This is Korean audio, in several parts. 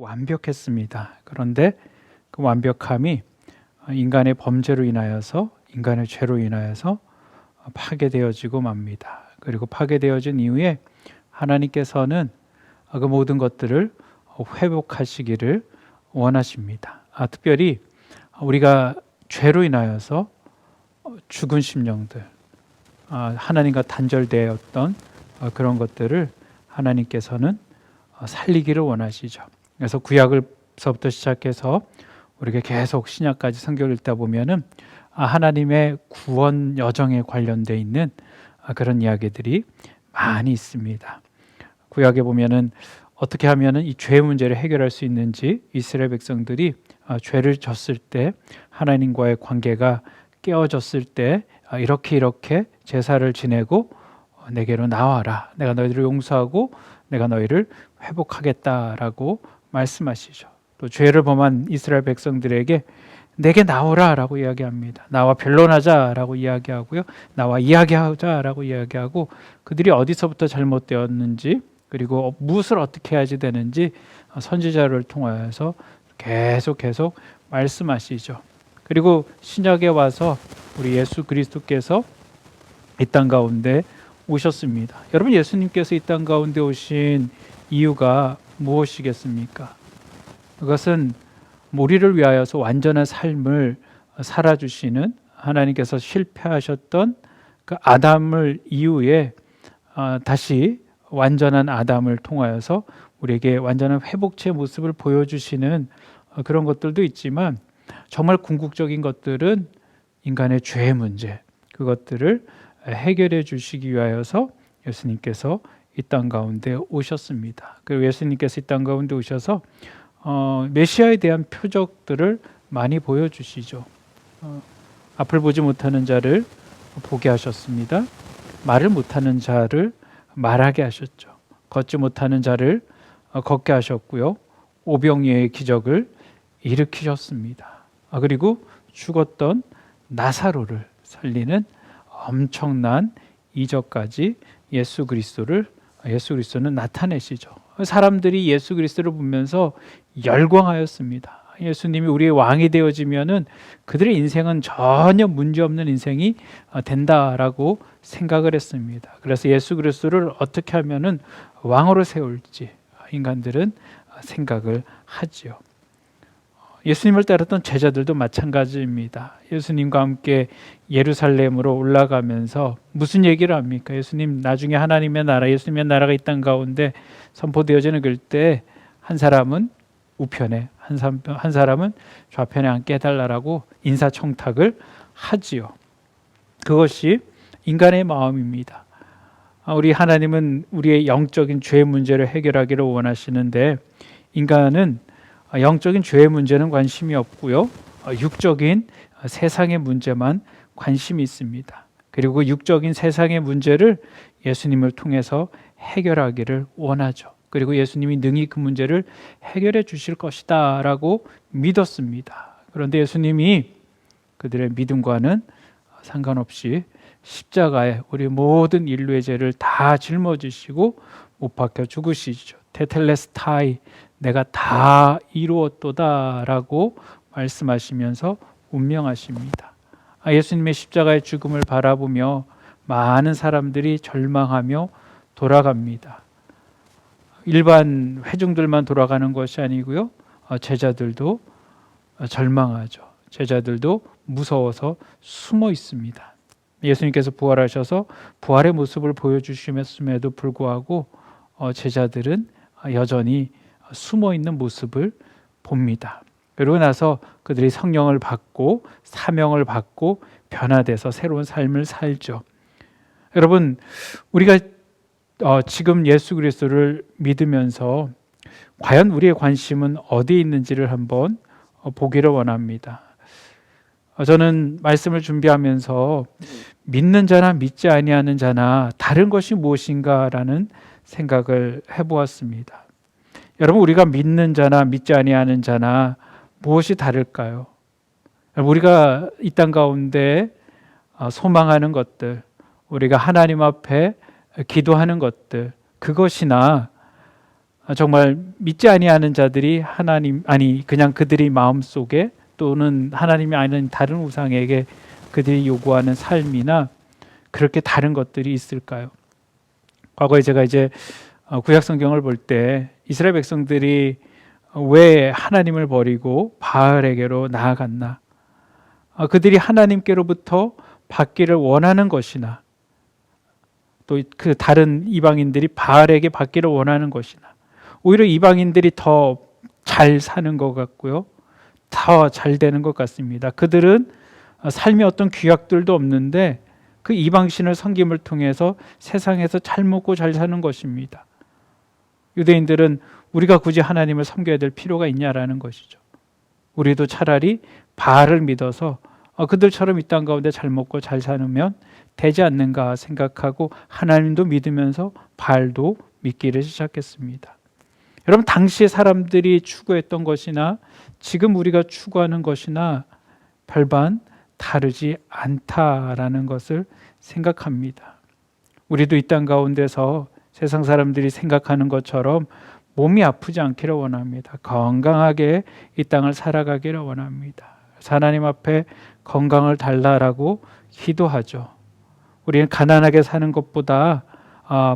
완벽했습니다. 그런데 그 완벽함이 인간의 범죄로 인하여서, 인간의 죄로 인하여서 파괴되어지고 맙니다. 그리고 파괴되어진 이후에 하나님께서는 그 모든 것들을 회복하시기를 원하십니다. 특별히 우리가 죄로 인하여서 죽은 심령들, 하나님과 단절되었던 그런 것들을 하나님께서는 살리기를 원하시죠. 그래서 구약서부터 시작해서 우리가 계속 신약까지 성경을 읽다 보면은 하나님의 구원 여정에 관련되어 있는 그런 이야기들이 많이 있습니다. 구약에 보면은 어떻게 하면은 이 죄 문제를 해결할 수 있는지, 이스라엘 백성들이 죄를 졌을 때 하나님과의 관계가 깨어졌을 때 이렇게 제사를 지내고 내게로 나와라, 내가 너희들을 용서하고 내가 너희를 회복하겠다라고 말씀하시죠. 또 죄를 범한 이스라엘 백성들에게 내게 나오라 라고 이야기합니다. 나와 변론하자 라고 이야기하고요, 나와 이야기하자 라고 이야기하고, 그들이 어디서부터 잘못되었는지 그리고 무엇을 어떻게 해야지 되는지 선지자를 통하여서 계속 말씀하시죠. 그리고 신약에 와서 우리 예수 그리스도께서 이 땅 가운데 오셨습니다. 여러분, 예수님께서 이 땅 가운데 오신 이유가 무엇이겠습니까? 그것은 우리를 위하여서 완전한 삶을 살아주시는, 하나님께서 실패하셨던 그 아담을 이후에 다시 완전한 아담을 통하여서 우리에게 완전한 회복체의 모습을 보여주시는 그런 것들도 있지만, 정말 궁극적인 것들은 인간의 죄의 문제, 그것들을 해결해 주시기 위하여서 예수님께서 이 땅 가운데 오셨습니다. 그리고 예수님께서 이 땅 가운데 오셔서 메시아에 대한 표적들을 많이 보여주시죠. 앞을 보지 못하는 자를 보게 하셨습니다. 말을 못하는 자를 말하게 하셨죠. 걷지 못하는 자를 걷게 하셨고요, 오병이어의 기적을 일으키셨습니다. 그리고 죽었던 나사로를 살리는 엄청난 이적까지 예수 그리스도는 나타내시죠. 사람들이 예수 그리스도를 보면서 열광하였습니다. 예수님이 우리의 왕이 되어지면은 그들의 인생은 전혀 문제없는 인생이 된다라고 생각을 했습니다. 그래서 예수 그리스도를 어떻게 하면은 왕으로 세울지 인간들은 생각을 하지요. 예수님을 따랐던 제자들도 마찬가지입니다. 예수님과 함께 예루살렘으로 올라가면서 무슨 얘기를 합니까? 예수님, 나중에 하나님의 나라, 예수님의 나라가 이 땅 가운데 선포되어지는 그때 한 사람은 우편에, 한 사람은 좌편에 앉게 해달라고 인사청탁을 하지요. 그것이 인간의 마음입니다. 우리 하나님은 우리의 영적인 죄 문제를 해결하기를 원하시는데, 인간은 영적인 죄의 문제는 관심이 없고요, 육적인 세상의 문제만 관심이 있습니다. 그리고 육적인 세상의 문제를 예수님을 통해서 해결하기를 원하죠. 그리고 예수님이 능히 그 문제를 해결해 주실 것이다 라고 믿었습니다. 그런데 예수님이 그들의 믿음과는 상관없이 십자가에 우리 모든 인류의 죄를 다 짊어지시고 못 박혀 죽으시죠. 테텔레스타이, 내가 다 이루었도다 라고 말씀하시면서 운명하십니다. 예수님의 십자가의 죽음을 바라보며 많은 사람들이 절망하며 돌아갑니다. 일반 회중들만 돌아가는 것이 아니고요, 제자들도 절망하죠. 제자들도 무서워서 숨어 있습니다. 예수님께서 부활하셔서 부활의 모습을 보여주심에도 불구하고 제자들은 여전히 숨어 있는 모습을 봅니다. 그러고 나서 그들이 성령을 받고 사명을 받고 변화돼서 새로운 삶을 살죠. 여러분, 우리가 지금 예수 그리스도를 믿으면서 과연 우리의 관심은 어디에 있는지를 한번 보기를 원합니다. 저는 말씀을 준비하면서 믿는 자나 믿지 아니하는 자나 다른 것이 무엇인가라는 생각을 해보았습니다. 여러분, 우리가 믿는 자나 믿지 아니하는 자나 무엇이 다를까요? 우리가 이 땅 가운데 소망하는 것들, 우리가 하나님 앞에 기도하는 것들, 그것이나 정말 믿지 아니하는 자들이 하나님 그냥 그들이 마음속에 또는 하나님이 아닌 다른 우상에게 그들이 요구하는 삶이나 그렇게 다른 것들이 있을까요? 과거에 제가 이제 구약 성경을 볼 때 이스라엘 백성들이 왜 하나님을 버리고 바알에게로 나아갔나? 그들이 하나님께로부터 받기를 원하는 것이나 또 그 다른 이방인들이 바알에게 받기를 원하는 것이나 오히려 이방인들이 더 잘 사는 것 같고요. 더 잘 되는 것 같습니다. 그들은 삶에 어떤 규약들도 없는데 그 이방신을 섬김을 통해서 세상에서 잘 먹고 잘 사는 것입니다. 유대인들은 우리가 굳이 하나님을 섬겨야 될 필요가 있냐라는 것이죠. 우리도 차라리 바알을 믿어서 그들처럼 이 땅 가운데 잘 먹고 잘 사면 되지 않는가 생각하고 하나님도 믿으면서 바알도 믿기를 시작했습니다. 여러분, 당시의 사람들이 추구했던 것이나 지금 우리가 추구하는 것이나 별반 다르지 않다라는 것을 생각합니다. 우리도 이 땅 가운데서 세상 사람들이 생각하는 것처럼 몸이 아프지 않기를 원합니다. 건강하게 이 땅을 살아가기를 원합니다. 하나님 앞에 건강을 달라라고 기도하죠. 우리는 가난하게 사는 것보다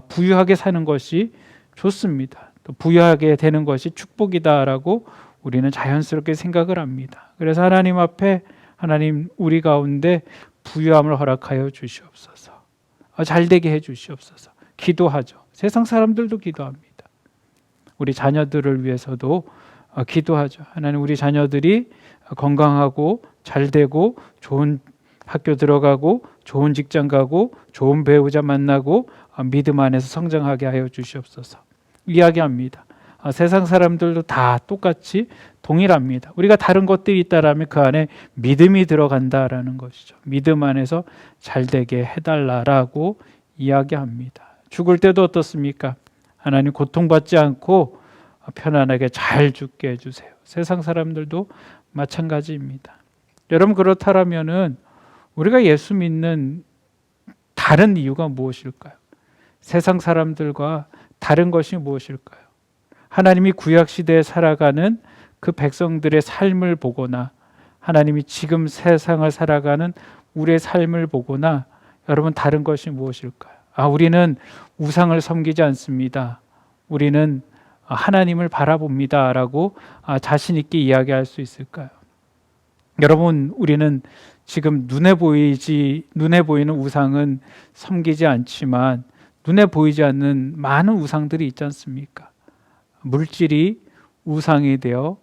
부유하게 사는 것이 좋습니다. 또 부유하게 되는 것이 축복이다라고 우리는 자연스럽게 생각을 합니다. 그래서 하나님 앞에 하나님 우리 가운데 부유함을 허락하여 주시옵소서. 잘 되게 해 주시옵소서. 기도하죠. 세상 사람들도 기도합니다. 우리 자녀들을 위해서도 기도하죠. 하나님, 우리 자녀들이 건강하고 잘 되고 좋은 학교 들어가고 좋은 직장 가고 좋은 배우자 만나고 믿음 안에서 성장하게 하여 주시옵소서. 이야기합니다. 세상 사람들도 다 똑같이 동일합니다. 우리가 다른 것들이 있다라면 그 안에 믿음이 들어간다라는 것이죠. 믿음 안에서 잘 되게 해달라라고 이야기합니다. 죽을 때도 어떻습니까? 하나님, 고통받지 않고 편안하게 잘 죽게 해주세요. 세상 사람들도 마찬가지입니다. 여러분, 그렇다면은 우리가 예수 믿는 다른 이유가 무엇일까요? 세상 사람들과 다른 것이 무엇일까요? 하나님이 구약 시대에 살아가는 그 백성들의 삶을 보거나 하나님이 지금 세상을 살아가는 우리의 삶을 보거나 여러분, 다른 것이 무엇일까요? 우리는 우상을 섬기지 않습니다. 우리는 하나님을 바라봅니다 라고 자신 있게 이야기할 수 있을까요? 여러분, 우리는 지금 눈에 보이는 우상은 섬기지 않지만 눈에 보이지 않는 많은 우상들이 있지 않습니까? 물질이 우상이 되어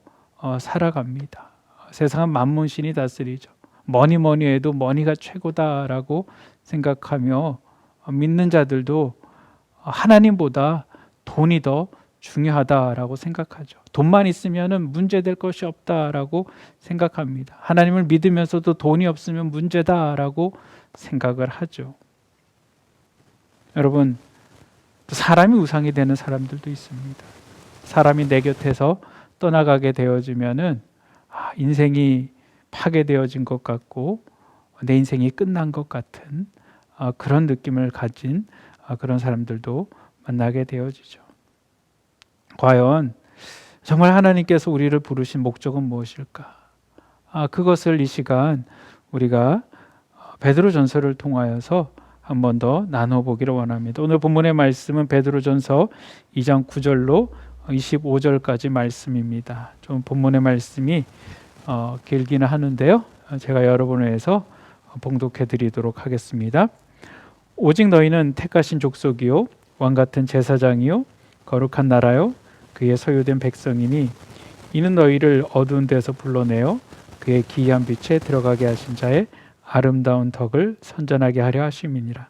살아갑니다. 세상은 만문신이 다스리죠. 뭐니 해도 머니가 최고다라고 생각하며 믿는 자들도 하나님보다 돈이 더 중요하다라고 생각하죠. 돈만 있으면 문제될 것이 없다라고 생각합니다. 하나님을 믿으면서도 돈이 없으면 문제다라고 생각을 하죠. 여러분, 사람이 우상이 되는 사람들도 있습니다. 사람이 내 곁에서 떠나가게 되어지면은 인생이 파괴되어진 것 같고 내 인생이 끝난 것 같은 그런 느낌을 가진 그런 사람들도 만나게 되어지죠. 과연 정말 하나님께서 우리를 부르신 목적은 무엇일까? 그것을 이 시간 우리가 베드로전서를 통하여서 한 번 더 나눠보기를 원합니다. 오늘 본문의 말씀은 베드로전서 2장 9절로 25절까지 말씀입니다. 좀 본문의 말씀이 길기는 하는데요. 제가 여러분을 위해서 봉독해 드리도록 하겠습니다. 오직 너희는 택하신 족속이요 왕같은 제사장이요 거룩한 나라요 그의 소유된 백성이니 이는 너희를 어두운 데서 불러내어 그의 기이한 빛에 들어가게 하신 자의 아름다운 덕을 선전하게 하려 하심이니라.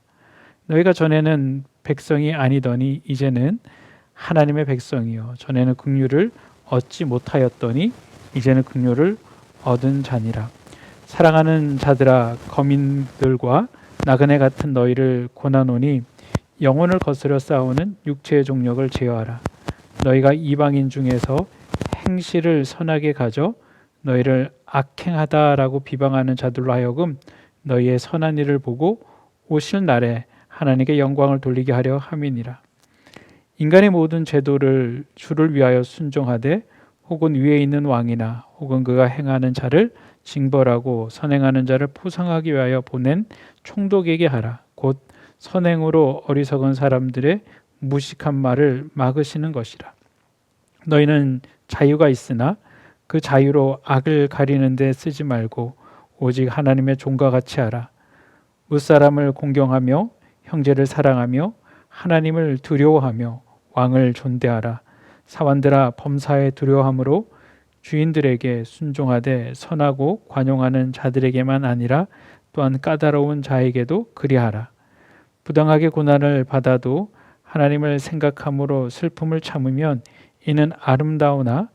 너희가 전에는 백성이 아니더니 이제는 하나님의 백성이요 전에는 긍휼을 얻지 못하였더니 이제는 긍휼을 얻은 자니라. 사랑하는 자들아, 거민들과 나그네 같은 너희를 권하노니 영혼을 거스려 싸우는 육체의 종력을 제어하라. 너희가 이방인 중에서 행실을 선하게 가져 너희를 악행하다라고 비방하는 자들로 하여금 너희의 선한 일을 보고 오실 날에 하나님께 영광을 돌리게 하려 함이니라. 인간의 모든 제도를 주를 위하여 순종하되 혹은 위에 있는 왕이나 혹은 그가 행하는 자를 징벌하고 선행하는 자를 포상하기 위하여 보낸 총독에게 하라. 곧 선행으로 어리석은 사람들의 무식한 말을 막으시는 것이라. 너희는 자유가 있으나 그 자유로 악을 가리는 데 쓰지 말고 오직 하나님의 종과 같이 하라. 무사람을 공경하며 형제를 사랑하며 하나님을 두려워하며 왕을 존대하라. 사환들아 범사에 두려워함으로 주인들에게 순종하되 선하고 관용하는 자들에게만 아니라 또한 까다로운 자에게도 그리하라. 부당하게 고난을 받아도 하나님을 생각함으로 슬픔을 참으면 이는 아름다우나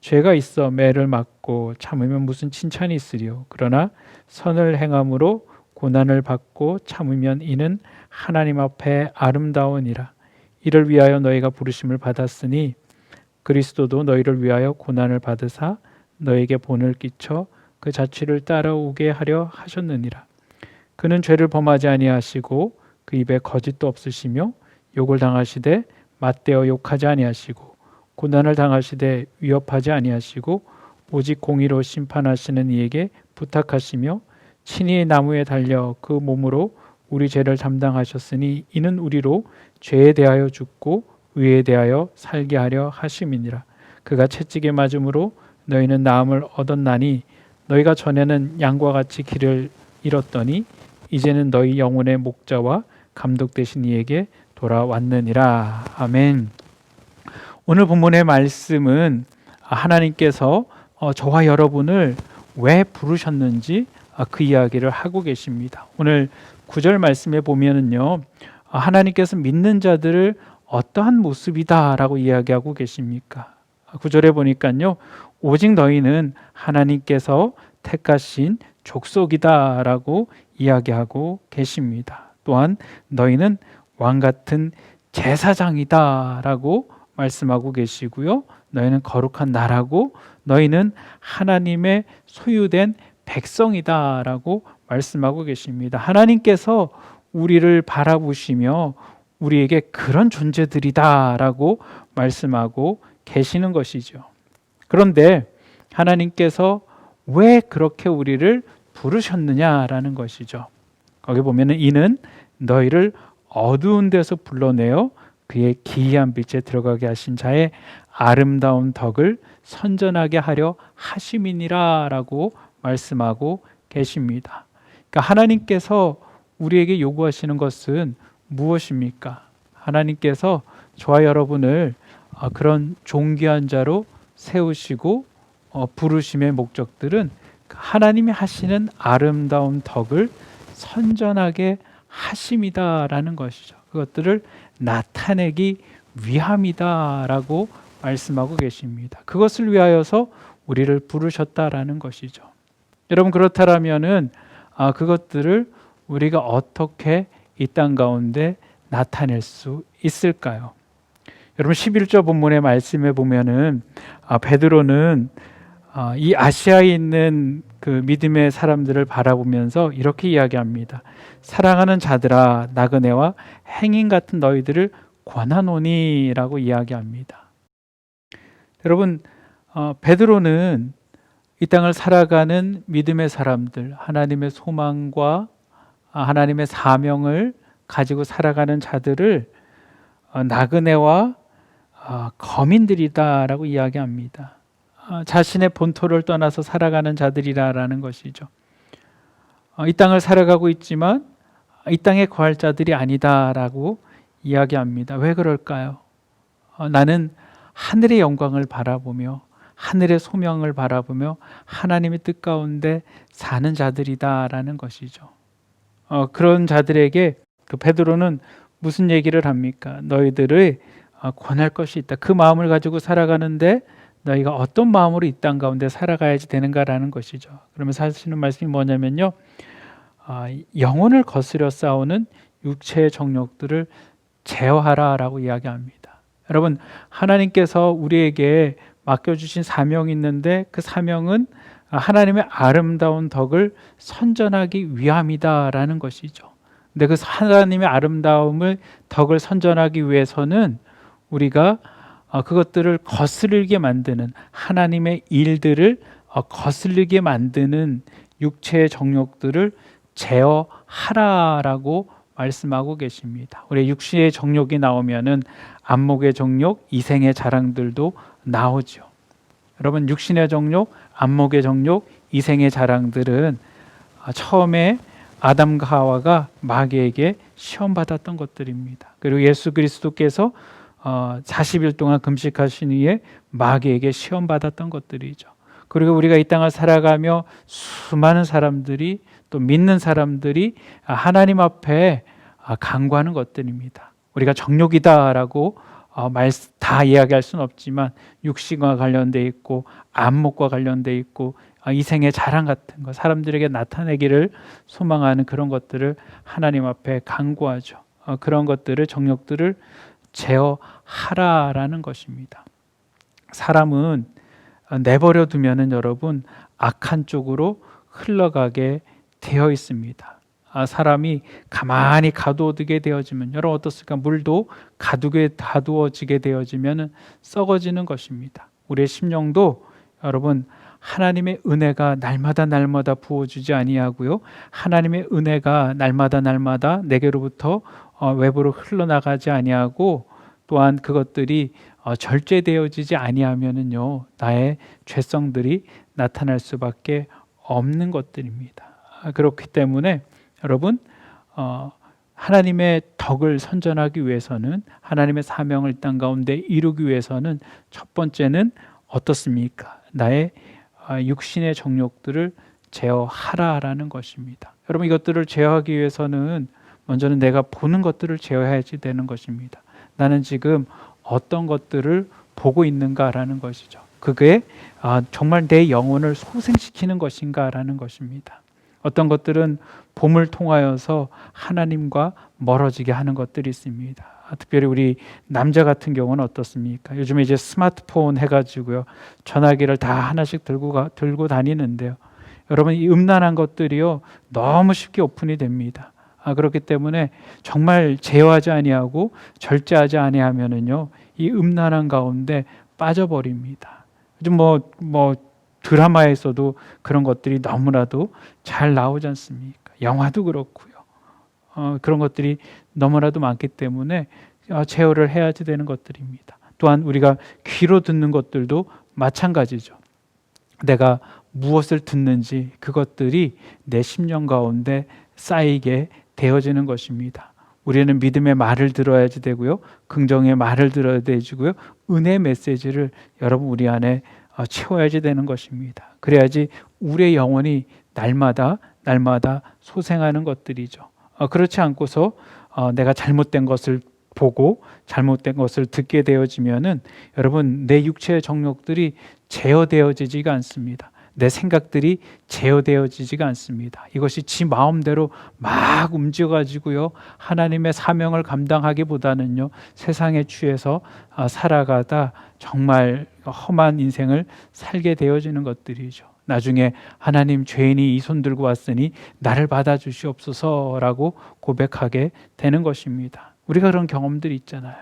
죄가 있어 매를 맞고 참으면 무슨 칭찬이 있으리요. 그러나 선을 행함으로 고난을 받고 참으면 이는 하나님 앞에 아름다우니라. 이를 위하여 너희가 부르심을 받았으니 그리스도도 너희를 위하여 고난을 받으사 너에게 본을 끼쳐 그 자취를 따라오게 하려 하셨느니라. 그는 죄를 범하지 아니하시고 그 입에 거짓도 없으시며 욕을 당하시되 맞대어 욕하지 아니하시고 고난을 당하시되 위협하지 아니하시고 오직 공의로 심판하시는 이에게 부탁하시며 친히 나무에 달려 그 몸으로 우리 죄를 담당하셨으니 이는 우리로 죄에 대하여 죽고 의에 대하여 살게 하려 하심이니라. 그가 채찍에 맞음으로 너희는 나음을 얻었나니 너희가 전에는 양과 같이 길을 잃었더니 이제는 너희 영혼의 목자와 감독 되신 이에게 돌아왔느니라. 아멘. 오늘 본문의 말씀은 하나님께서 저와 여러분을 왜 부르셨는지 그 이야기를 하고 계십니다. 오늘 9절 말씀에 보면은요, 하나님께서 믿는 자들을 어떠한 모습이다라고 이야기하고 계십니까? 9절에 보니까요, 오직 너희는 하나님께서 택하신 족속이다라고 이야기하고 계십니다. 또한 너희는 왕 같은 제사장이다라고 말씀하고 계시고요. 너희는 거룩한 나라고 너희는 하나님의 소유된 백성이다라고 말씀하고 계십니다. 하나님께서 우리를 바라보시며 우리에게 그런 존재들이다라고 말씀하고 계시는 것이죠. 그런데 하나님께서 왜 그렇게 우리를 부르셨느냐라는 것이죠. 거기 보면은 이는 너희를 어두운 데서 불러내어 그의 기이한 빛에 들어가게 하신 자의 아름다운 덕을 선전하게 하려 하심이니라라고 말씀하고 계십니다. 그러니까 하나님께서 우리에게 요구하시는 것은 무엇입니까? 하나님께서 저와 여러분을 그런 존귀한 자로 세우시고 부르심의 목적들은 하나님이 하시는 아름다운 덕을 선전하게 하심이다라는 것이죠. 그것들을 나타내기 위함이다라고 말씀하고 계십니다. 그것을 위하여서 우리를 부르셨다라는 것이죠. 여러분, 그렇다면은 그것들을 우리가 어떻게 이 땅 가운데 나타낼 수 있을까요? 여러분, 11절 본문의 말씀에 보면은 베드로는 이 아시아에 있는 그 믿음의 사람들을 바라보면서 이렇게 이야기합니다. 사랑하는 자들아, 나그네와 행인 같은 너희들을 권하노니라고 이야기합니다. 여러분, 베드로는 이 땅을 살아가는 믿음의 사람들, 하나님의 소망과 하나님의 사명을 가지고 살아가는 자들을 나그네와 거민들이다라고 이야기합니다. 자신의 본토를 떠나서 살아가는 자들이라는 것이죠. 이 땅을 살아가고 있지만 이 땅에 거할 자들이 아니다라고 이야기합니다. 왜 그럴까요? 나는 하늘의 영광을 바라보며 하늘의 소명을 바라보며 하나님의 뜻 가운데 사는 자들이다라는 것이죠. 그런 자들에게 그 베드로는 무슨 얘기를 합니까? 너희들의 권할 것이 있다. 그 마음을 가지고 살아가는데 너희가 어떤 마음으로 이 땅 가운데 살아가야지 되는가라는 것이죠. 그러면서 하시는 말씀이 뭐냐면요, 영혼을 거스려 싸우는 육체의 정욕들을 제어하라라고 이야기합니다. 여러분, 하나님께서 우리에게 맡겨주신 사명이 있는데 그 사명은 하나님의 아름다운 덕을 선전하기 위함이다라는 것이죠. 근데 그 하나님의 아름다움을 덕을 선전하기 위해서는 우리가 그것들을 거스르게 만드는 하나님의 일들을 거슬리게 만드는 육체의 정욕들을 제어하라라고 말씀하고 계십니다. 우리 육체의 정욕이 나오면은 안목의 정욕, 이생의 자랑들도 나오죠. 여러분, 육신의 정욕, 안목의 정욕, 이생의 자랑들은 처음에 아담과 하와가 마귀에게 시험받았던 것들입니다. 그리고 예수 그리스도께서 40일 동안 금식하신 후에 마귀에게 시험받았던 것들이죠. 그리고 우리가 이 땅을 살아가며 수많은 사람들이, 또 믿는 사람들이 하나님 앞에 간구하는 것들입니다. 우리가 정욕이다라고 다 이야기할 수는 없지만 육신과 관련돼 있고 안목과 관련돼 있고 이생의 자랑 같은 것, 사람들에게 나타내기를 소망하는 그런 것들을 하나님 앞에 간구하죠. 그런 것들을, 정욕들을 제어하라라는 것입니다. 사람은 내버려 두면은 여러분 악한 쪽으로 흘러가게 되어 있습니다. 사람이 가만히 가두어두게 되어지면, 여러분 어떻습니까? 물도 가두어지게 되어지면 썩어지는 것입니다. 우리의 심령도 여러분 하나님의 은혜가 날마다 부어주지 아니하고요, 하나님의 은혜가 날마다 내게로부터 외부로 흘러나가지 아니하고, 또한 그것들이 절제되어지지 아니하면은요, 나의 죄성들이 나타날 수밖에 없는 것들입니다. 그렇기 때문에 여러분 하나님의 덕을 선전하기 위해서는, 하나님의 사명을 땅 가운데 이루기 위해서는 첫 번째는 어떻습니까? 나의 육신의 정욕들을 제어하라라는 것입니다. 여러분, 이것들을 제어하기 위해서는 먼저는 내가 보는 것들을 제어해야지 되는 것입니다. 나는 지금 어떤 것들을 보고 있는가라는 것이죠. 그게 정말 내 영혼을 소생시키는 것인가라는 것입니다. 어떤 것들은 봄을 통하여서 하나님과 멀어지게 하는 것들이 있습니다. 특별히 우리 남자 같은 경우는 어떻습니까? 요즘에 이제 스마트폰 해가지고요, 전화기를 다 하나씩 들고 다니는데요. 여러분, 이 음란한 것들이요 너무 쉽게 오픈이 됩니다. 그렇기 때문에 정말 제어하지 아니하고 절제하지 아니하면은요, 이 음란한 가운데 빠져버립니다. 요즘 뭐 드라마에서도 그런 것들이 너무나도 잘 나오지 않습니까? 영화도 그렇고요. 그런 것들이 너무나도 많기 때문에 제어를 해야지 되는 것들입니다. 또한 우리가 귀로 듣는 것들도 마찬가지죠. 내가 무엇을 듣는지 그것들이 내 심령 가운데 쌓이게 되어지는 것입니다. 우리는 믿음의 말을 들어야지 되고요, 긍정의 말을 들어야 되고요, 은혜의 메시지를 여러분 우리 안에 채워야지 되는 것입니다. 그래야지 우리의 영혼이 날마다 소생하는 것들이죠. 그렇지 않고서 내가 잘못된 것을 보고 잘못된 것을 듣게 되어지면은 여러분 내 육체의 정욕들이 제어되어지지가 않습니다. 내 생각들이 제어되어지지가 않습니다. 이것이 지 마음대로 막 움직여가지고요, 하나님의 사명을 감당하기보다는요, 세상에 취해서 살아가다 정말 험한 인생을 살게 되어지는 것들이죠. 나중에 하나님, 죄인이 이 손 들고 왔으니 나를 받아주시옵소서라고 고백하게 되는 것입니다. 우리가 그런 경험들이 있잖아요.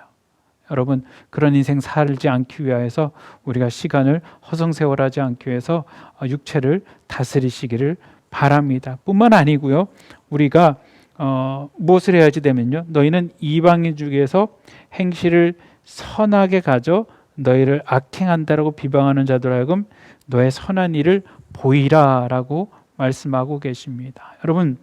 여러분, 그런 인생 살지 않기 위해서 우리가 시간을 허송세월하지 않기 위해서 육체를 다스리시기를 바랍니다. 뿐만 아니고요, 우리가 무엇을 해야지 되면요, 너희는 이방인 중에서 행실을 선하게 가져 너희를 악행한다라고 비방하는 자들 하여금 너의 선한 일을 보이라라고 말씀하고 계십니다. 여러분,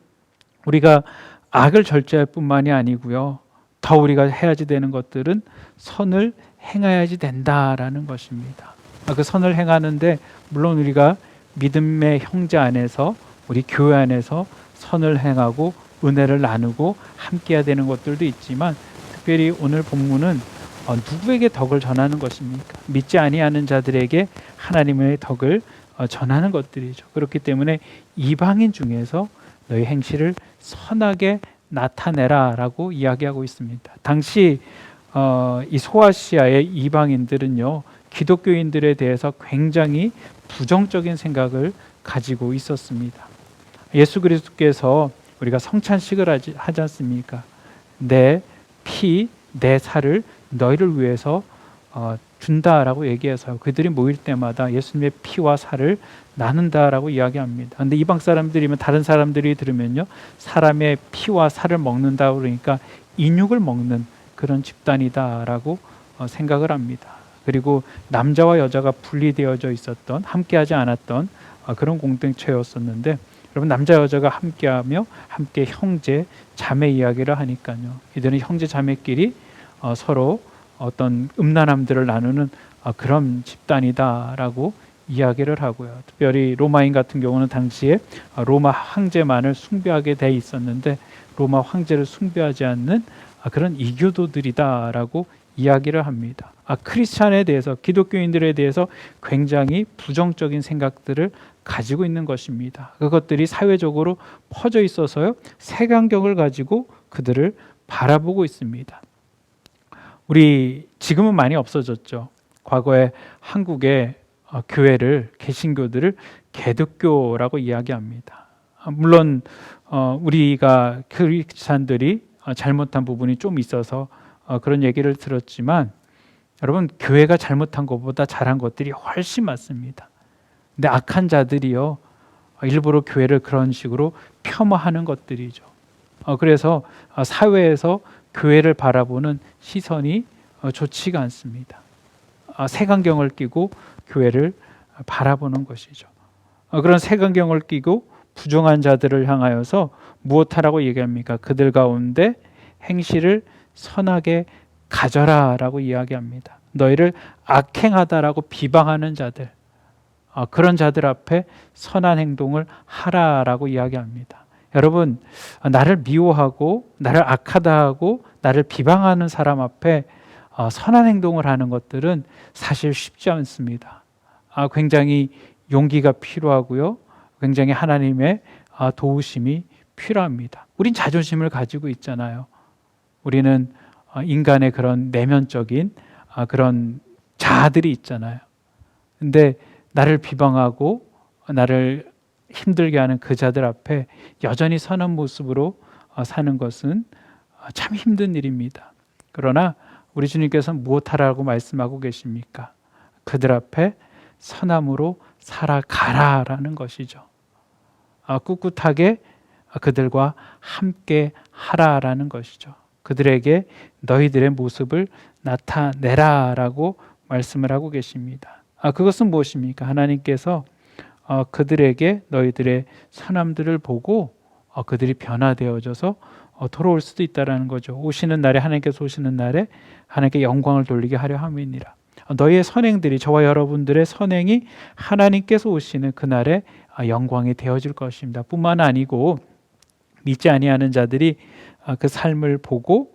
우리가 악을 절제할 뿐만이 아니고요, 더 우리가 해야지 되는 것들은 선을 행해야지 된다라는 것입니다. 그 선을 행하는데 물론 우리가 믿음의 형제 안에서, 우리 교회 안에서 선을 행하고 은혜를 나누고 함께 해야 되는 것들도 있지만, 특별히 오늘 본문은 누구에게 덕을 전하는 것입니까? 믿지 아니하는 자들에게 하나님의 덕을 전하는 것들이죠. 그렇기 때문에 이방인 중에서 너희 행실을 선하게 나타내라라고 이야기하고 있습니다. 당시 이 소아시아의 이방인들은요, 기독교인들에 대해서 굉장히 부정적인 생각을 가지고 있었습니다. 예수 그리스도께서 우리가 성찬식을 하지 않습니까? 내 피, 내 살을 너희를 위해서 준다라고 얘기해서 그들이 모일 때마다 예수님의 피와 살을 나눈다라고 이야기합니다. 근데 이방 사람들이면 다른 사람들이 들으면요, 사람의 피와 살을 먹는다 그러니까 인육을 먹는 그런 집단이다라고 생각을 합니다. 그리고 남자와 여자가 분리되어져 있었던, 함께하지 않았던 그런 공동체였었는데, 여러분, 남자 여자가 함께하며 함께 형제 자매 이야기를 하니까요, 이들은 형제 자매끼리 서로 어떤 음란함들을 나누는 그런 집단이다라고 이야기를 하고요. 특별히 로마인 같은 경우는 당시에 로마 황제만을 숭배하게 돼 있었는데, 로마 황제를 숭배하지 않는 그런 이교도들이다라고 이야기를 합니다. 크리스찬에 대해서, 기독교인들에 대해서 굉장히 부정적인 생각들을 가지고 있는 것입니다. 그것들이 사회적으로 퍼져 있어서요, 색안경을 가지고 그들을 바라보고 있습니다. 우리 지금은 많이 없어졌죠. 과거에 한국의 교회를, 개신교들을 개독교라고 이야기합니다. 물론 우리가 크리스찬들이 잘못한 부분이 좀 있어서 그런 얘기를 들었지만, 여러분, 교회가 잘못한 것보다 잘한 것들이 훨씬 많습니다. 근데 악한 자들이요, 일부러 교회를 그런 식으로 폄하하는 것들이죠. 그래서 사회에서 교회를 바라보는 시선이 좋지가 않습니다. 색안경을 끼고 교회를 바라보는 것이죠. 그런 색안경을 끼고 부정한 자들을 향하여서 무엇하라고 얘기합니까? 그들 가운데 행실을 선하게 가져라 라고 이야기합니다. 너희를 악행하다라고 비방하는 자들, 그런 자들 앞에 선한 행동을 하라라고 이야기합니다. 여러분, 나를 미워하고 나를 악하다 하고 나를 비방하는 사람 앞에 선한 행동을 하는 것들은 사실 쉽지 않습니다. 굉장히 용기가 필요하고요, 굉장히 하나님의 도우심이 필요합니다. 우린 자존심을 가지고 있잖아요. 우리는 인간의 그런 내면적인 그런 자아들이 있잖아요. 근데 나를 비방하고 나를 힘들게 하는 그 자들 앞에 여전히 선한 모습으로 사는 것은 참 힘든 일입니다. 그러나 우리 주님께서 무엇하라고 말씀하고 계십니까? 그들 앞에 선함으로 살아가라라는 것이죠. 꿋꿋하게 그들과 함께 하라라는 것이죠. 그들에게 너희들의 모습을 나타내라라고 말씀을 하고 계십니다. 그것은 무엇입니까? 하나님께서 그들에게 너희들의 선함들을 보고 그들이 변화되어져서 돌아올 수도 있다라는 거죠. 오시는 날에, 하나님께서 오시는 날에 하나님께 영광을 돌리게 하려 함이니라. 너희의 선행들이, 저와 여러분들의 선행이 하나님께서 오시는 그날에 영광이 되어질 것입니다. 뿐만 아니고 믿지 아니하는 자들이 그 삶을 보고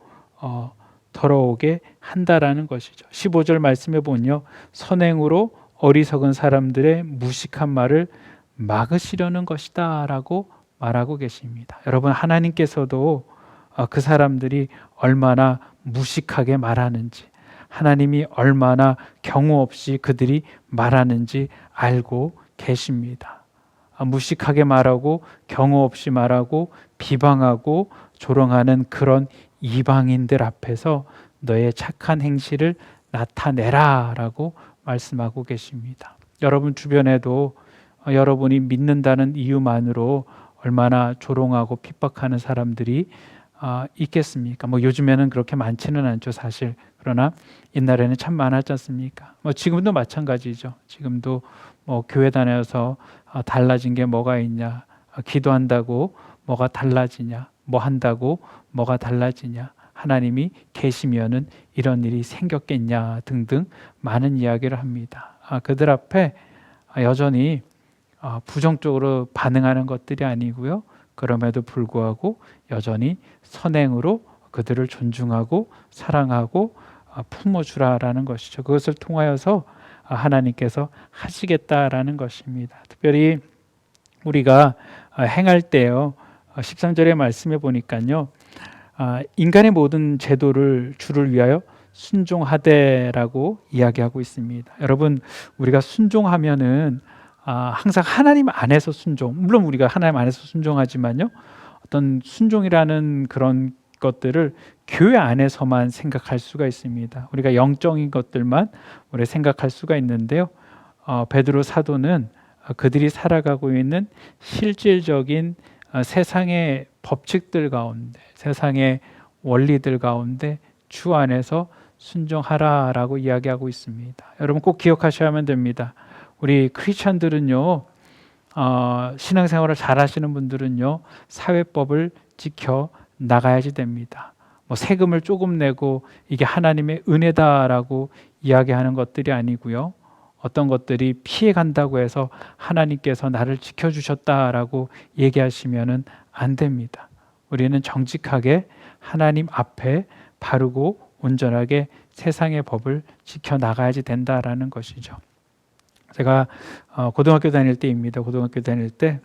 돌아오게 한다라는 것이죠. 15절 말씀에 보면요, 선행으로 어리석은 사람들의 무식한 말을 막으시려는 것이다 라고 말하고 계십니다. 여러분, 하나님께서도 그 사람들이 얼마나 무식하게 말하는지, 하나님이 얼마나 경우 없이 그들이 말하는지 알고 계십니다. 무식하게 말하고 경우 없이 말하고 비방하고 조롱하는 그런 이방인들 앞에서 너의 착한 행실을 나타내라 라고 말씀하고 계십니다. 여러분 주변에도 여러분이 믿는다는 이유만으로 얼마나 조롱하고 핍박하는 사람들이 있겠습니까? 요즘에는 그렇게 많지는 않죠, 사실. 그러나 옛날에는 참 많았지 않습니까? 지금도 마찬가지죠. 지금도 교회 다녀서 달라진 게 뭐가 있냐? 기도한다고 뭐가 달라지냐? 뭐 한다고 뭐가 달라지냐? 하나님이 계시면은 이런 일이 생겼겠냐? 등등 많은 이야기를 합니다. 그들 앞에 여전히 부정적으로 반응하는 것들이 아니고요, 그럼에도 불구하고 여전히 선행으로 그들을 존중하고 사랑하고 품어주라라는 것이죠. 그것을 통하여서 하나님께서 하시겠다라는 것입니다. 특별히 우리가 행할 때요, 13절의 말씀에 보니까요, 인간의 모든 제도를 주를 위하여 순종하되라고 이야기하고 있습니다. 여러분, 우리가 순종하면은 항상 하나님 안에서 순종, 물론 우리가 하나님 안에서 순종하지만요, 어떤 순종이라는 그런 것들을 교회 안에서만 생각할 수가 있습니다. 우리가 영적인 것들만 우리 생각할 수가 있는데요. 베드로 사도는 그들이 살아가고 있는 실질적인 세상의 법칙들 가운데, 세상의 원리들 가운데 주 안에서 순종하라라고 이야기하고 있습니다. 여러분 꼭 기억하셔야만 됩니다. 우리 크리스천들은요, 신앙생활을 잘 하시는 분들은요, 사회법을 지켜 나가야지 됩니다. 뭐 세금을 조금 내고 이게 하나님의 은혜다라고 이야기하는 것들이 아니고요. 어떤 것들이 피해 간다고 해서 하나님께서 나를 지켜주셨다라고 얘기하시면은 안 됩니다. 우리는 정직하게 하나님 앞에 바르고 온전하게 세상의 법을 지켜나가야지 된다라는 것이죠. 제가 고등학교 다닐 때입니다. 고등학교 다닐 때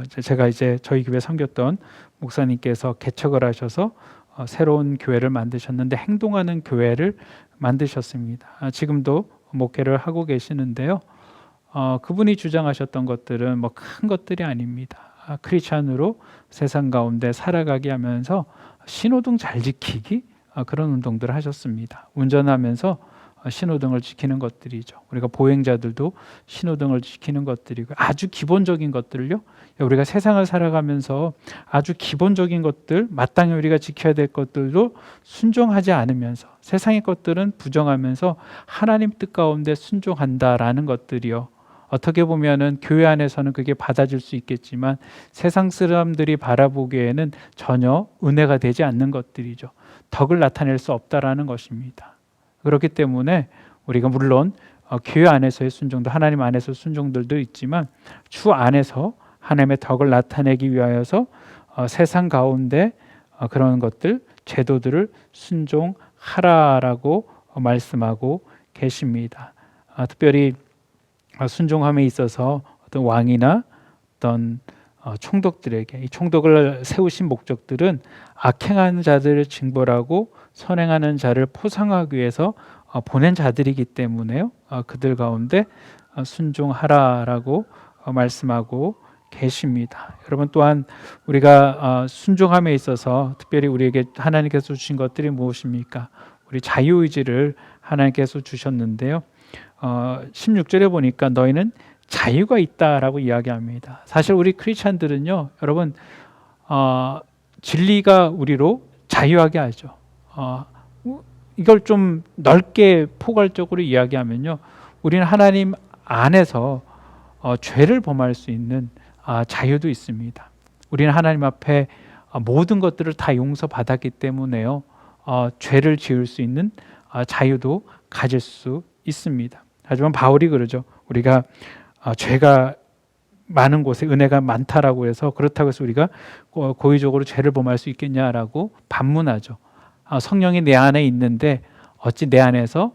제가 이제 저희 교회 섬겼던 목사님께서 개척을 하셔서 새로운 교회를 만드셨는데 행동하는 교회를 만드셨습니다. 지금도 목회를 하고 계시는데요. 그분이 주장하셨던 것들은 뭐 큰 것들이 아닙니다. 크리스찬으로 세상 가운데 살아가게 하면서 신호등 잘 지키기, 그런 운동들을 하셨습니다. 운전하면서 신호등을 지키는 것들이죠. 우리가 보행자들도 신호등을 지키는 것들이고 아주 기본적인 것들을요. 우리가 세상을 살아가면서 아주 기본적인 것들, 마땅히 우리가 지켜야 될 것들도 순종하지 않으면서 세상의 것들은 부정하면서 하나님 뜻 가운데 순종한다라는 것들이요. 어떻게 보면은 교회 안에서는 그게 받아줄 수 있겠지만 세상 사람들이 바라보기에는 전혀 은혜가 되지 않는 것들이죠. 덕을 나타낼 수 없다라는 것입니다. 그렇기 때문에 우리가 물론 교회 안에서의 순종도 하나님 안에서 순종들도 있지만 주 안에서 하나님의 덕을 나타내기 위하여서 세상 가운데 그런 것들, 제도들을 순종하라라고 말씀하고 계십니다. 특별히 순종함에 있어서 어떤 왕이나 어떤 총독들에게 이 총독을 세우신 목적들은 악행하는 자들을 징벌하고 선행하는 자를 포상하기 위해서 보낸 자들이기 때문에요. 그들 가운데 순종하라라고 말씀하고 계십니다. 여러분 또한 우리가 순종함에 있어서 특별히 우리에게 하나님께서 주신 것들이 무엇입니까? 우리 자유의지를 하나님께서 주셨는데요. 16절에 보니까 너희는 자유가 있다라고 이야기합니다. 사실 우리 크리스찬들은요, 여러분 진리가 우리로 자유하게 하죠. 이걸 좀 넓게 포괄적으로 이야기하면요, 우리는 하나님 안에서 죄를 범할 수 있는 자유도 있습니다. 우리는 하나님 앞에 모든 것들을 다 용서받았기 때문에요, 죄를 지을 수 있는 자유도 가질 수 있습니다. 하지만 바울이 그러죠. 우리가 죄가 많은 곳에 은혜가 많다라고 해서 그렇다고 해서 우리가 고의적으로 죄를 범할 수 있겠냐라고 반문하죠. 성령이 내 안에 있는데 어찌 내 안에서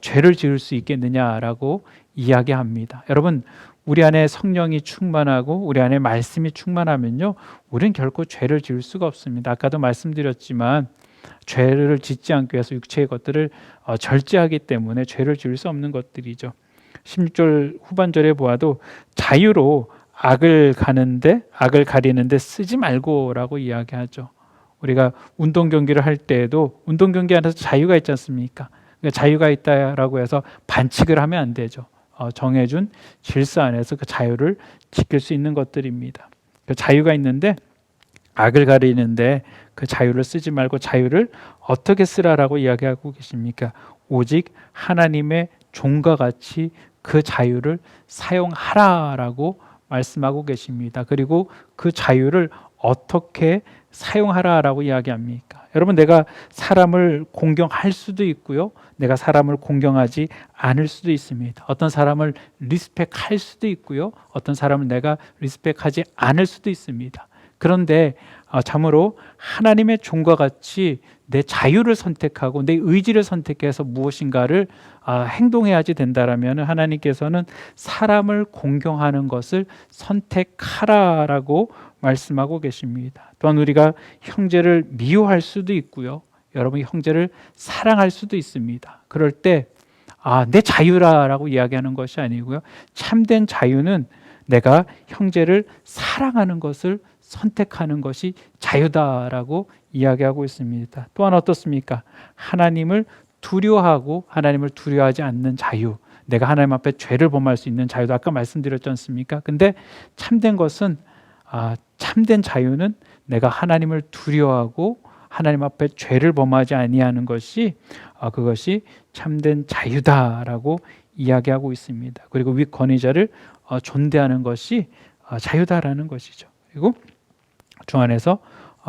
죄를 지을 수 있겠느냐라고 이야기합니다. 여러분, 우리 안에 성령이 충만하고 우리 안에 말씀이 충만하면요, 우리는 결코 죄를 지을 수가 없습니다. 아까도 말씀드렸지만 죄를 짓지 않기 위해서 육체의 것들을 절제하기 때문에 죄를 지을 수 없는 것들이죠. 16절 후반절에 보아도 자유로 악을 가리는데 쓰지 말고라고 이야기하죠. 우리가 운동 경기를 할 때에도 운동 경기 안에서 자유가 있지 않습니까? 그러니까 자유가 있다라고 해서 반칙을 하면 안 되죠. 정해준 질서 안에서 그 자유를 지킬 수 있는 것들입니다. 그 자유가 있는데 악을 가리는데 그 자유를 쓰지 말고 자유를 어떻게 쓰라라고 이야기하고 계십니까? 오직 하나님의 종과 같이 그 자유를 사용하라라고 말씀하고 계십니다. 그리고 그 자유를 어떻게 사용하라라고 이야기합니까? 여러분, 내가 사람을 공경할 수도 있고요, 내가 사람을 공경하지 않을 수도 있습니다. 어떤 사람을 리스펙할 수도 있고요, 어떤 사람을 내가 리스펙하지 않을 수도 있습니다. 그런데 참으로 하나님의 종과 같이 내 자유를 선택하고 내 의지를 선택해서 무엇인가를 행동해야지 된다라면 하나님께서는 사람을 공경하는 것을 선택하라라고 말씀하고 계십니다. 또한 우리가 형제를 미워할 수도 있고요, 여러분 형제를 사랑할 수도 있습니다. 그럴 때 내 자유라라고 이야기하는 것이 아니고요, 참된 자유는 내가 형제를 사랑하는 것을 선택하는 것이 자유다라고 이야기하고 있습니다. 또한 어떻습니까? 하나님을 두려워하고 하나님을 두려워하지 않는 자유, 내가 하나님 앞에 죄를 범할 수 있는 자유도 아까 말씀드렸지 않습니까? 근데 참된 것은 참된 자유는 내가 하나님을 두려워하고 하나님 앞에 죄를 범하지 아니하는 것이 그것이 참된 자유다라고 이야기하고 있습니다. 그리고 윗 권위자를 존대하는 것이 자유다라는 것이죠. 그리고 주 안에서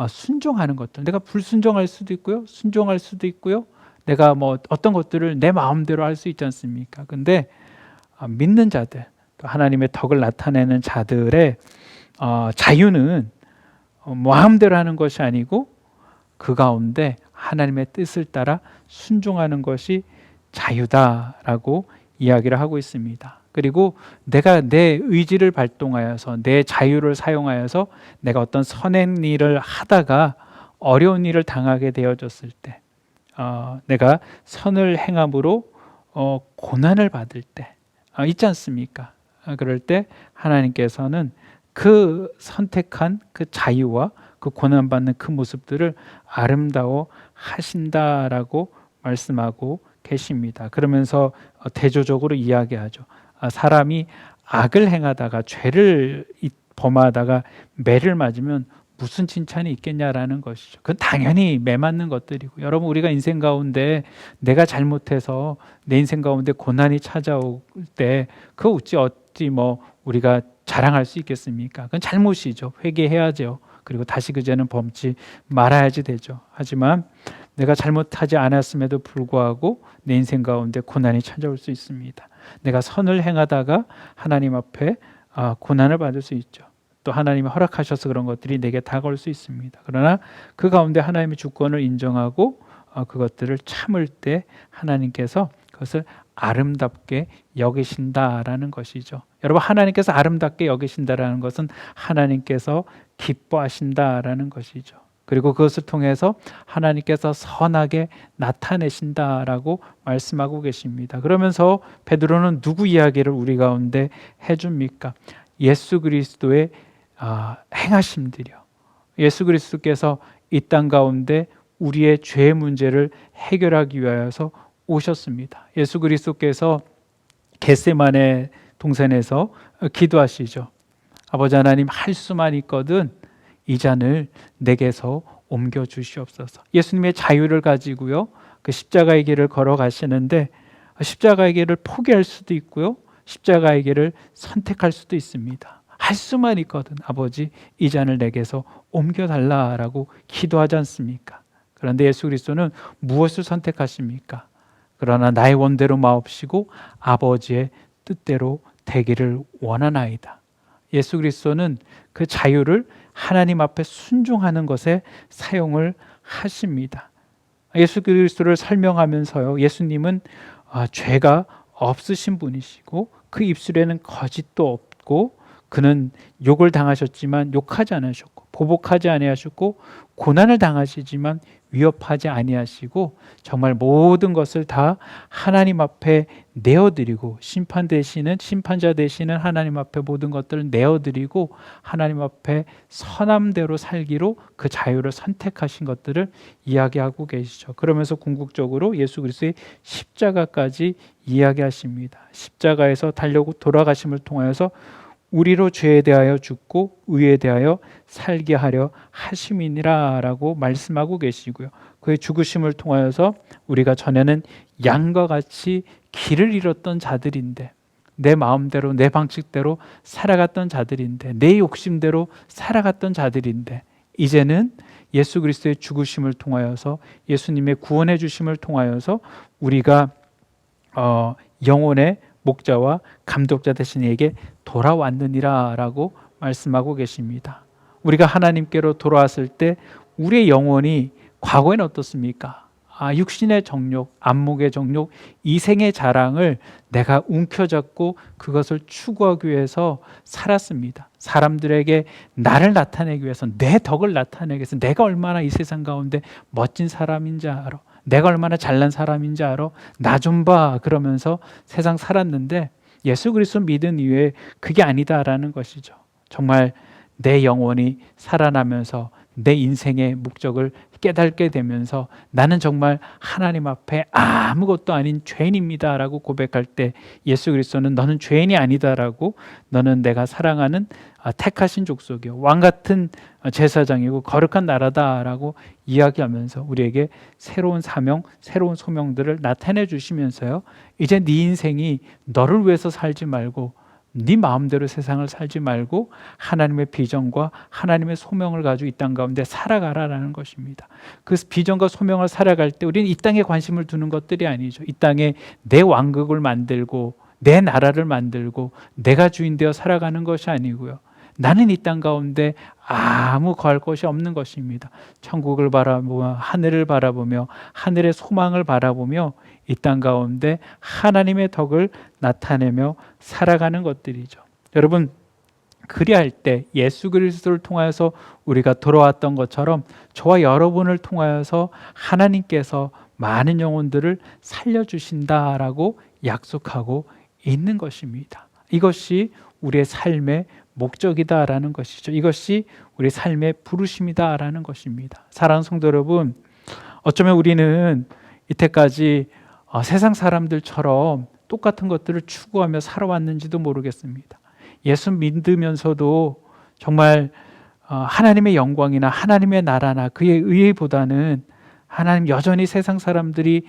순종하는 것들, 내가 불순종할 수도 있고요, 순종할 수도 있고요, 내가 뭐 어떤 것들을 내 마음대로 할 수 있지 않습니까? 근데 믿는 자들, 또 하나님의 덕을 나타내는 자들의 자유는 마음대로 하는 것이 아니고 그 가운데 하나님의 뜻을 따라 순종하는 것이 자유다라고 이야기를 하고 있습니다. 그리고 내가 내 의지를 발동하여서 내 자유를 사용하여서 내가 어떤 선한 일을 하다가 어려운 일을 당하게 되어졌을 때, 내가 선을 행함으로 고난을 받을 때 있지 않습니까? 그럴 때 하나님께서는 그 선택한 그 자유와 그 고난받는 그 모습들을 아름다워 하신다라고 말씀하고 계십니다. 그러면서 대조적으로 이야기하죠. 사람이 악을 행하다가 죄를 범하다가 매를 맞으면 무슨 칭찬이 있겠냐라는 것이죠. 그건 당연히 매 맞는 것들이고, 여러분 우리가 인생 가운데 내가 잘못해서 내 인생 가운데 고난이 찾아올 때 그거 어찌 뭐 우리가 자랑할 수 있겠습니까? 그건 잘못이죠. 회개해야죠. 그리고 다시 그 죄는 범치 말아야지 되죠. 하지만 내가 잘못하지 않았음에도 불구하고 내 인생 가운데 고난이 찾아올 수 있습니다. 내가 선을 행하다가 하나님 앞에 고난을 받을 수 있죠. 또 하나님이 허락하셔서 그런 것들이 내게 다가올 수 있습니다. 그러나 그 가운데 하나님의 주권을 인정하고 그것들을 참을 때 하나님께서 그것을 아름답게 여기신다라는 것이죠. 여러분, 하나님께서 아름답게 여기신다라는 것은 하나님께서 기뻐하신다라는 것이죠. 그리고 그것을 통해서 하나님께서 선하게 나타내신다라고 말씀하고 계십니다. 그러면서 베드로는 누구 이야기를 우리 가운데 해줍니까? 예수 그리스도의 행하심들이요. 예수 그리스도께서 이 땅 가운데 우리의 죄 문제를 해결하기 위하여서 오셨습니다. 예수 그리스도께서 겟세마네 동산에서 기도하시죠. 아버지 하나님, 할 수만 있거든 이 잔을 내게서 옮겨 주시옵소서. 예수님의 자유를 가지고요, 그 십자가의 길을 걸어가시는데 십자가의 길을 포기할 수도 있고요, 십자가의 길을 선택할 수도 있습니다. 할 수만 있거든 아버지 이 잔을 내게서 옮겨달라라고 기도하지 않습니까? 그런데 예수 그리스도는 무엇을 선택하십니까? 그러나 나의 원대로 마옵시고 아버지의 뜻대로 되기를 원하나이다. 예수 그리스도는 그 자유를 하나님 앞에 순종하는 것에 사용을 하십니다. 예수 그리스도를 설명하면서요, 예수님은 죄가 없으신 분이시고 그 입술에는 거짓도 없고 그는 욕을 당하셨지만 욕하지 않으셨고 보복하지 아니하셨고 고난을 당하시지만 위협하지 아니하시고 정말 모든 것을 다 하나님 앞에 내어드리고 심판자 되시는 하나님 앞에 모든 것들을 내어드리고 하나님 앞에 선함대로 살기로 그 자유를 선택하신 것들을 이야기하고 계시죠. 그러면서 궁극적으로 예수 그리스도의 십자가까지 이야기하십니다. 십자가에서 달려고 돌아가심을 통하여서 우리로 죄에 대하여 죽고 의에 대하여 살게 하려 하심이니라 라고 말씀하고 계시고요. 그의 죽으심을 통하여서 우리가 전에는 양과 같이 길을 잃었던 자들인데, 내 마음대로 내 방식대로 살아갔던 자들인데, 내 욕심대로 살아갔던 자들인데, 이제는 예수 그리스도의 죽으심을 통하여서 예수님의 구원해 주심을 통하여서 우리가 영혼의 목자와 감독자 되신 이에게 돌아왔느니라 라고 말씀하고 계십니다. 우리가 하나님께로 돌아왔을 때 우리의 영혼이 과거에는 어떻습니까? 육신의 정욕, 안목의 정욕, 이생의 자랑을 내가 움켜잡고 그것을 추구하기 위해서 살았습니다. 사람들에게 나를 나타내기 위해서, 내 덕을 나타내기 위해서, 내가 얼마나 이 세상 가운데 멋진 사람인지 알아, 내가 얼마나 잘난 사람인지 알아, 나 좀 봐, 그러면서 세상 살았는데 예수 그리스도 믿은 이후에 그게 아니다라는 것이죠. 정말 내 영혼이 살아나면서 내 인생의 목적을 깨닫게 되면서 나는 정말 하나님 앞에 아무것도 아닌 죄인입니다 라고 고백할 때 예수 그리스도는 너는 죄인이 아니다라고, 너는 내가 사랑하는 택하신 족속이요 왕같은 제사장이고 거룩한 나라다라고 이야기하면서 우리에게 새로운 사명, 새로운 소명들을 나타내 주시면서요, 이제 네 인생이 너를 위해서 살지 말고 네 마음대로 세상을 살지 말고 하나님의 비전과 하나님의 소명을 가지고 이 땅 가운데 살아가라라는 것입니다. 그 비전과 소명을 살아갈 때 우리는 이 땅에 관심을 두는 것들이 아니죠. 이 땅에 내 왕국을 만들고 내 나라를 만들고 내가 주인 되어 살아가는 것이 아니고요, 나는 이 땅 가운데 아무 거할 것이 없는 것입니다. 천국을 바라보며 하늘을 바라보며 하늘의 소망을 바라보며 이 땅 가운데 하나님의 덕을 나타내며 살아가는 것들이죠. 여러분, 그리할 때 예수 그리스도를 통하여서 우리가 돌아왔던 것처럼 저와 여러분을 통하여서 하나님께서 많은 영혼들을 살려주신다라고 약속하고 있는 것입니다. 이것이 우리의 삶의 목적이다라는 것이죠. 이것이 우리 삶의 부르심이다라는 것입니다. 사랑하는 성도 여러분, 어쩌면 우리는 이때까지 세상 사람들처럼 똑같은 것들을 추구하며 살아왔는지도 모르겠습니다. 예수 믿으면서도 정말 하나님의 영광이나 하나님의 나라나 그의 의의보다는 하나님 여전히 세상 사람들이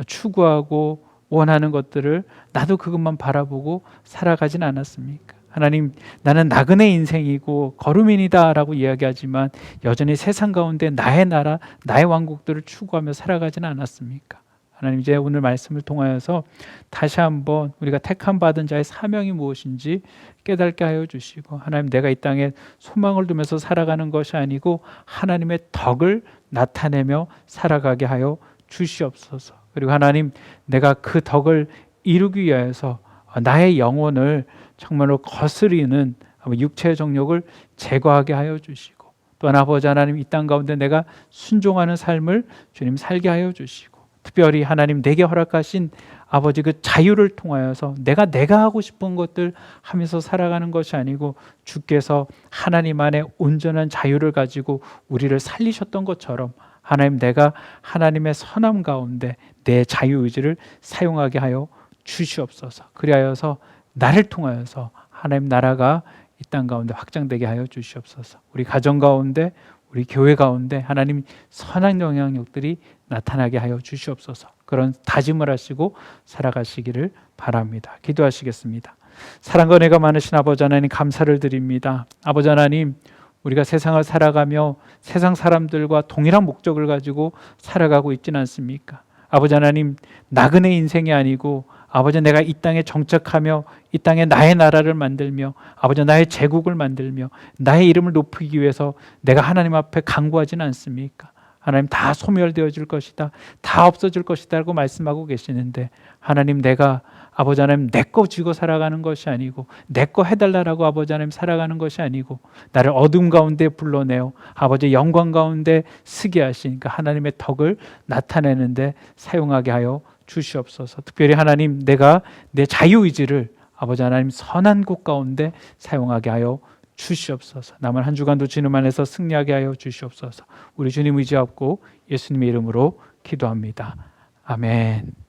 추구하고 원하는 것들을 나도 그것만 바라보고 살아가진 않았습니까? 하나님, 나는 나그네 인생이고 거루민이다 라고 이야기하지만 여전히 세상 가운데 나의 나라, 나의 왕국들을 추구하며 살아가지는 않았습니까? 하나님, 이제 오늘 말씀을 통하여서 다시 한번 우리가 택함 받은 자의 사명이 무엇인지 깨닫게 하여 주시고, 하나님, 내가 이 땅에 소망을 두면서 살아가는 것이 아니고 하나님의 덕을 나타내며 살아가게 하여 주시옵소서. 그리고 하나님, 내가 그 덕을 이루기 위해서 나의 영혼을 정말로 거스리는 육체의 정욕을 제거하게 하여 주시고, 또한 아버지 하나님, 이 땅 가운데 내가 순종하는 삶을 주님 살게 하여 주시고, 특별히 하나님 내게 허락하신 아버지 그 자유를 통하여서 내가 하고 싶은 것들 하면서 살아가는 것이 아니고 주께서 하나님 안에 온전한 자유를 가지고 우리를 살리셨던 것처럼 하나님, 내가 하나님의 선함 가운데 내 자유의지를 사용하게 하여 주시옵소서. 그리하여서 나를 통하여서 하나님 나라가 이 땅 가운데 확장되게 하여 주시옵소서. 우리 가정 가운데, 우리 교회 가운데 하나님 선한 영향력들이 나타나게 하여 주시옵소서. 그런 다짐을 하시고 살아가시기를 바랍니다. 기도하시겠습니다. 사랑과 은혜가 많으신 아버지 하나님, 감사를 드립니다. 아버지 하나님, 우리가 세상을 살아가며 세상 사람들과 동일한 목적을 가지고 살아가고 있지는 않습니까? 아버지 하나님, 나그네 인생이 아니고 아버지, 내가 이 땅에 정착하며 이 땅에 나의 나라를 만들며 아버지 나의 제국을 만들며 나의 이름을 높이기 위해서 내가 하나님 앞에 간구하지는 않습니까? 하나님, 다 소멸되어질 것이다, 다 없어질 것이다 라고 말씀하고 계시는데, 하나님, 내가 아버지 하나님 내 거 쥐고 살아가는 것이 아니고 내 거 해달라고 아버지 하나님 살아가는 것이 아니고 나를 어둠 가운데 불러내어 아버지 영광 가운데 쓰게 하신 그 하나님의 덕을 나타내는데 사용하게 하여 주시옵소서. 특별히 하나님, 내가 내 자유의지를 아버지 하나님 선한 곳 가운데 사용하게 하여 주시옵소서. 남은 한 주간도 주님 안에서 승리하게 하여 주시옵소서. 우리 주님 의지하고 예수님의 이름으로 기도합니다. 아멘.